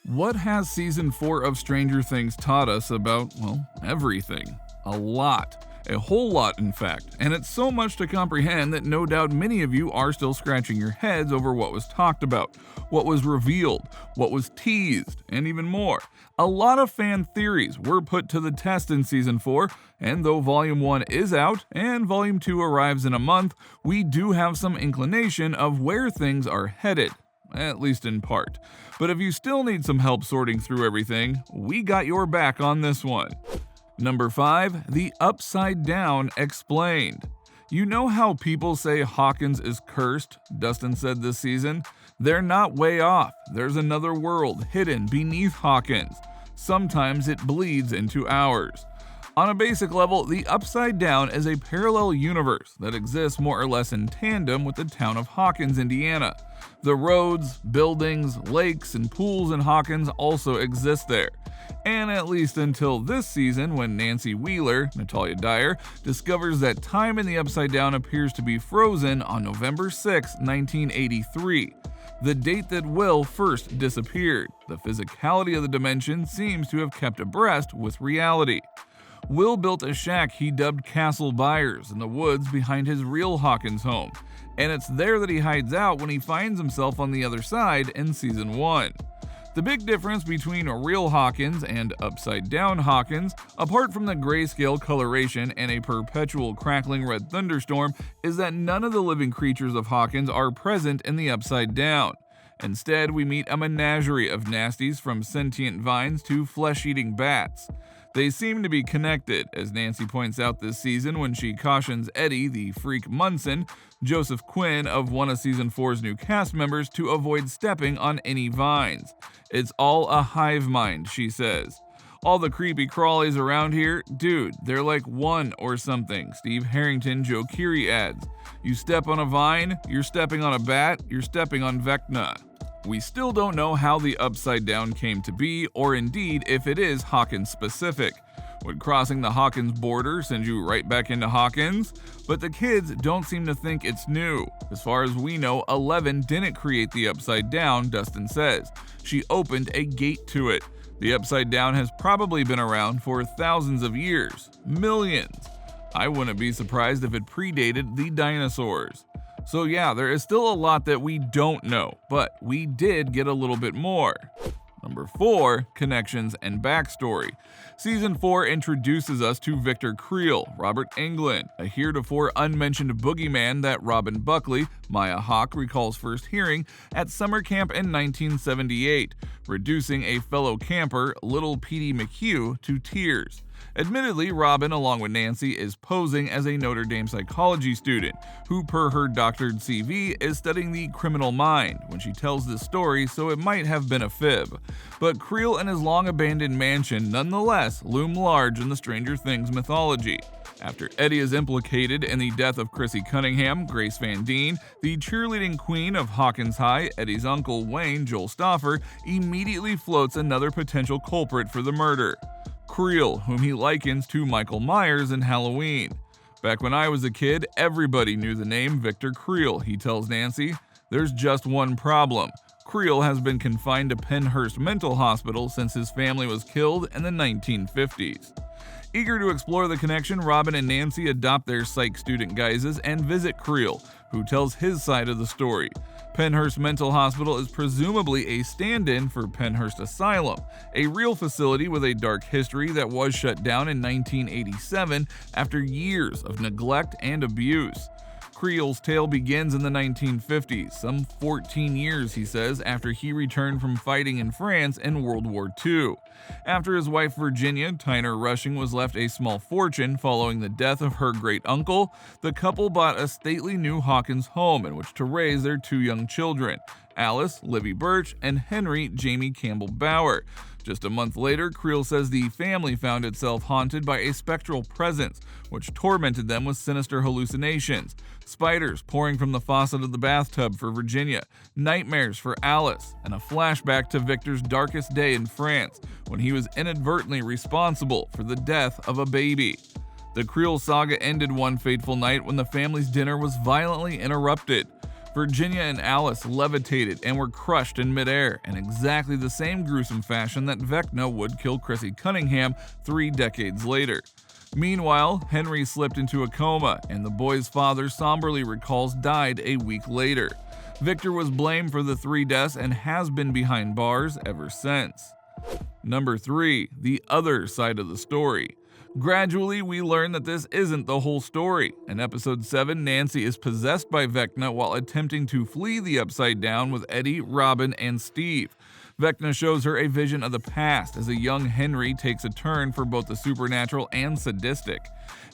What has season 4 of Stranger Things taught us about, well, everything? A lot. A whole lot, in fact, and it's so much to comprehend that no doubt many of you are still scratching your heads over what was talked about, what was revealed, what was teased, and even more. A lot of fan theories were put to the test in Season 4, and though Volume 1 is out and Volume 2 arrives in a month, we do have some inclination of where things are headed. At least in part. But if you still need some help sorting through everything, we got your back on this one. Number 5, the Upside Down Explained. You know how people say Hawkins is cursed, Dustin said this season? They're not way off. There's another world hidden beneath Hawkins. Sometimes it bleeds into ours. On a basic level, the Upside Down is a parallel universe that exists more or less in tandem with the town of Hawkins, Indiana. The roads, buildings, lakes, and pools in Hawkins also exist there. And at least until this season, when Nancy Wheeler, Natalia Dyer, discovers that time in the Upside Down appears to be frozen on November 6, 1983. The date that Will first disappeared. The physicality of the dimension seems to have kept abreast with reality. Will built a shack he dubbed Castle Byers in the woods behind his real Hawkins home, and it's there that he hides out when he finds himself on the other side in Season 1. The big difference between real Hawkins and Upside Down Hawkins, apart from the grayscale coloration and a perpetual crackling red thunderstorm, is that none of the living creatures of Hawkins are present in the Upside Down. Instead, we meet a menagerie of nasties from sentient vines to flesh-eating bats. They seem to be connected, as Nancy points out this season when she cautions Eddie, the freak Munson, Joseph Quinn of one of Season 4's new cast members, to avoid stepping on any vines. It's all a hive mind, she says. All the creepy crawlies around here, dude, they're like one or something, Steve Harrington Joe Keery adds. You step on a vine, you're stepping on a bat, you're stepping on Vecna. We still don't know how the Upside Down came to be, or indeed if it is Hawkins specific. Would crossing the Hawkins border send you right back into Hawkins? But the kids don't seem to think it's new. As far as we know, Eleven didn't create the Upside Down, Dustin says. She opened a gate to it. The Upside Down has probably been around for thousands of years. Millions. I wouldn't be surprised if it predated the dinosaurs. So yeah, there is still a lot that we don't know, but we did get a little bit more. Number 4, connections and backstory. Season 4 introduces us to Victor Creel, Robert Englund, a heretofore unmentioned boogeyman that Robin Buckley, Maya Hawke, recalls first hearing at summer camp in 1978, reducing a fellow camper, little Petey McHugh, to tears. Admittedly, Robin, along with Nancy, is posing as a Notre Dame psychology student, who per her doctored CV is studying the criminal mind when she tells this story, so it might have been a fib. But Creel and his long-abandoned mansion nonetheless loom large in the Stranger Things mythology. After Eddie is implicated in the death of Chrissy Cunningham, Grace Van Deen, the cheerleading queen of Hawkins High, Eddie's uncle Wayne, Joel Stauffer, immediately floats another potential culprit for the murder. Creel, whom he likens to Michael Myers in Halloween. Back when I was a kid, everybody knew the name Victor Creel, he tells Nancy. There's just one problem. Creel has been confined to Pennhurst Mental Hospital since his family was killed in the 1950s. Eager to explore the connection, Robin and Nancy adopt their psych student guises and visit Creel, who tells his side of the story. Pennhurst Mental Hospital is presumably a stand-in for Pennhurst Asylum, a real facility with a dark history that was shut down in 1987 after years of neglect and abuse. Creel's tale begins in the 1950s, some 14 years, he says, after he returned from fighting in France in World War II. After his wife Virginia Tyner Rushing was left a small fortune following the death of her great-uncle, the couple bought a stately new Hawkins home in which to raise their 2 young children, Alice Livy Birch and Henry Jamie Campbell Bauer. Just a month later, Creel says the family found itself haunted by a spectral presence, which tormented them with sinister hallucinations. Spiders pouring from the faucet of the bathtub for Virginia, nightmares for Alice, and a flashback to Victor's darkest day in France, when he was inadvertently responsible for the death of a baby. The Creel saga ended one fateful night when the family's dinner was violently interrupted. Virginia and Alice levitated and were crushed in midair in exactly the same gruesome fashion that Vecna would kill Chrissy Cunningham 3 decades later. Meanwhile, Henry slipped into a coma, and the boy's father somberly recalls died a week later. Victor was blamed for the 3 deaths and has been behind bars ever since. Number 3. The other side of the story. Gradually, we learn that this isn't the whole story. In episode 7, Nancy is possessed by Vecna while attempting to flee the Upside Down with Eddie, Robin, and Steve. Vecna shows her a vision of the past as a young Henry takes a turn for both the supernatural and sadistic.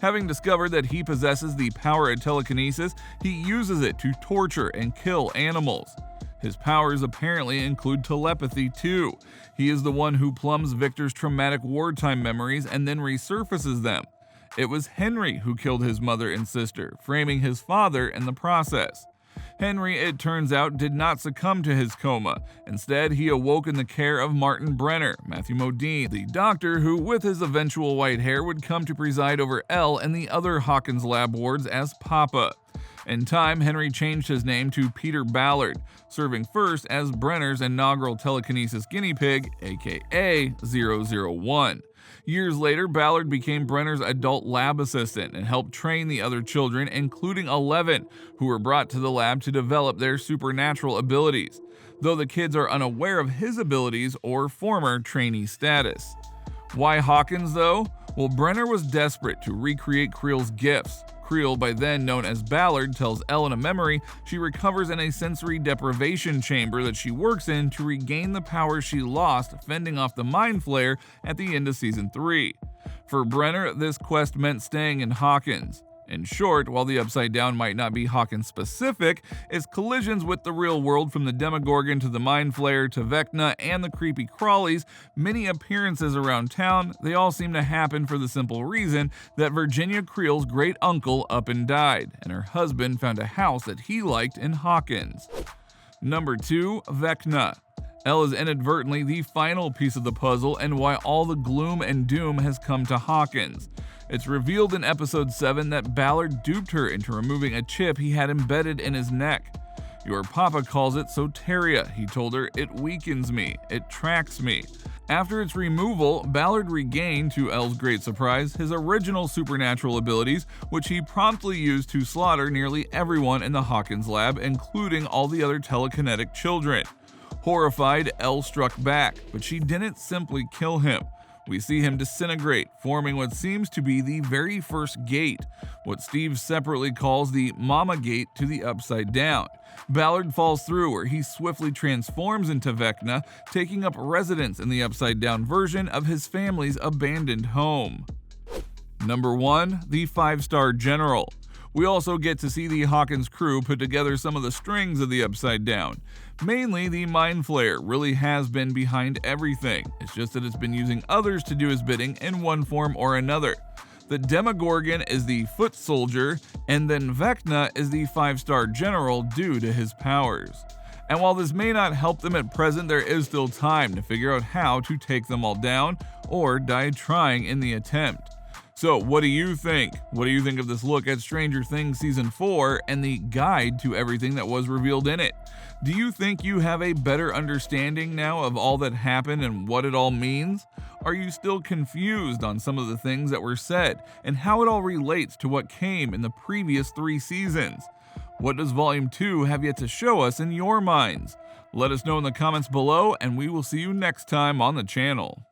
Having discovered that he possesses the power of telekinesis, he uses it to torture and kill animals. His powers apparently include telepathy too. He is the one who plumbs Victor's traumatic wartime memories and then resurfaces them. It was Henry who killed his mother and sister, framing his father in the process. Henry, it turns out, did not succumb to his coma. Instead, he awoke in the care of Martin Brenner, Matthew Modine, the doctor who, with his eventual white hair, would come to preside over Elle and the other Hawkins lab wards as Papa. In time, Henry changed his name to Peter Ballard, serving first as Brenner's inaugural telekinesis guinea pig, aka 001. Years later, Ballard became Brenner's adult lab assistant and helped train the other children, including 11, who were brought to the lab to develop their supernatural abilities, though the kids are unaware of his abilities or former trainee status. Why Hawkins, though? Well, Brenner was desperate to recreate Creel's gifts. Creel, by then known as Ballard, tells Elle in a memory she recovers in a sensory deprivation chamber that she works in to regain the powers she lost fending off the Mind Flayer at the end of Season 3. For Brenner, this quest meant staying in Hawkins. In short, while the Upside Down might not be Hawkins specific, its collisions with the real world, from the Demogorgon to the Mind Flayer to Vecna and the creepy crawlies, many appearances around town, they all seem to happen for the simple reason that Virginia Creel's great uncle up and died, and her husband found a house that he liked in Hawkins. Number 2. Vecna. Elle is inadvertently the final piece of the puzzle and why all the gloom and doom has come to Hawkins. It's revealed in episode 7 that Ballard duped her into removing a chip he had embedded in his neck. Your papa calls it soteria, he told her. It weakens me. It tracks me. After its removal, Ballard regained, to Elle's great surprise, his original supernatural abilities, which he promptly used to slaughter nearly everyone in the Hawkins lab, including all the other telekinetic children. Horrified, Elle struck back, but she didn't simply kill him. We see him disintegrate, forming what seems to be the very first gate, what Steve separately calls the Mama Gate to the Upside Down. Ballard falls through, where he swiftly transforms into Vecna, taking up residence in the Upside Down version of his family's abandoned home. Number 1. The 5-star General. We also get to see the Hawkins crew put together some of the strings of the Upside Down. Mainly, the Mind Flayer really has been behind everything. It's just that it's been using others to do his bidding in one form or another. The Demogorgon is the foot soldier, and then Vecna is the 5-star general due to his powers. And while this may not help them at present, there is still time to figure out how to take them all down, or die trying in the attempt. So what do you think? What do you think of this look at Stranger Things Season 4 and the guide to everything that was revealed in it? Do you think you have a better understanding now of all that happened and what it all means? Are you still confused on some of the things that were said and how it all relates to what came in the previous 3 seasons? What does Volume 2 have yet to show us in your minds? Let us know in the comments below, and we will see you next time on the channel.